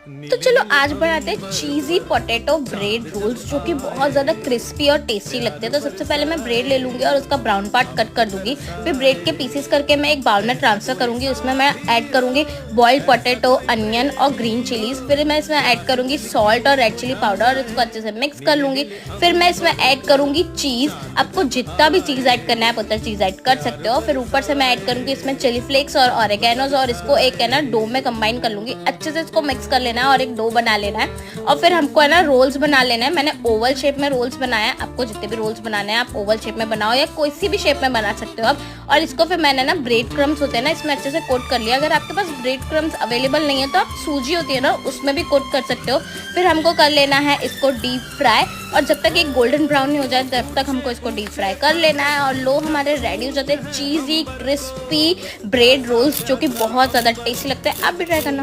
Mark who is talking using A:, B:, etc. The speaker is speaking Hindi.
A: तो चलो आज बनाते हैं चीज़ी पोटैटो ब्रेड रोल्स, जो कि बहुत ज़्यादा क्रिस्पी और टेस्टी लगते हैं। तो सबसे पहले मैं ब्रेड ले लूँगी और उसका ब्राउन पार्ट कट कर दूँगी। फिर ब्रेड के पीसेस करके मैं एक बाउल में ट्रांसफ़र करूँगी। उसमें मैं ऐड करूँगी बॉइल्ड पोटैटो, अनियन और ग्रीन चिलीज़। फिर मैं इसमें ऐड करूँगी सॉल्ट और रेड चिली पाउडर और इसको अच्छे से मिक्स कर लूँगी। फिर मैं इसमें ऐड करूँगी चीज़। आपको जितना भी चीज़ ऐड करना है आप उतना चीज़ ऐड कर सकते हो। फिर ऊपर से मैं ऐड करूँगी इसमें चिली फ्लेक्स और ऑरिगेनोस और इसको एक है ना डो में कंबाइन कर लूँगी। अच्छे से इसको मिक्स कर लेना है और एक डो बना लेना है। और फिर हमको है ना रोल्स बना लेना है। मैंने ओवल शेप में रोल्स बनाया है। आपको जितने भी रोल्स बनाने हैं आप ओवल शेप में बनाओ या कोई सी भी शेप में बना सकते हो आप। और इसको फिर मैंने ना ब्रेड क्रम्स होते हैं ना, इसमें अच्छे से कोट कर लिया। अगर आपके पास ब्रेड क्रम्स अवेलेबल नहीं है तो आप सूजी होती है ना उसमें भी कोट कर सकते हो। फिर हमको कर लेना है इसको डीप फ्राई, और जब तक एक गोल्डन ब्राउन नहीं हो जाए तब तक हमको इसको डीप फ्राई कर लेना है। और लो हमारे रेडी हो जाते हैं चीज़ी क्रिस्पी ब्रेड रोल्स, जो कि बहुत ज़्यादा टेस्टी लगते हैं। आप भी ट्राई करना।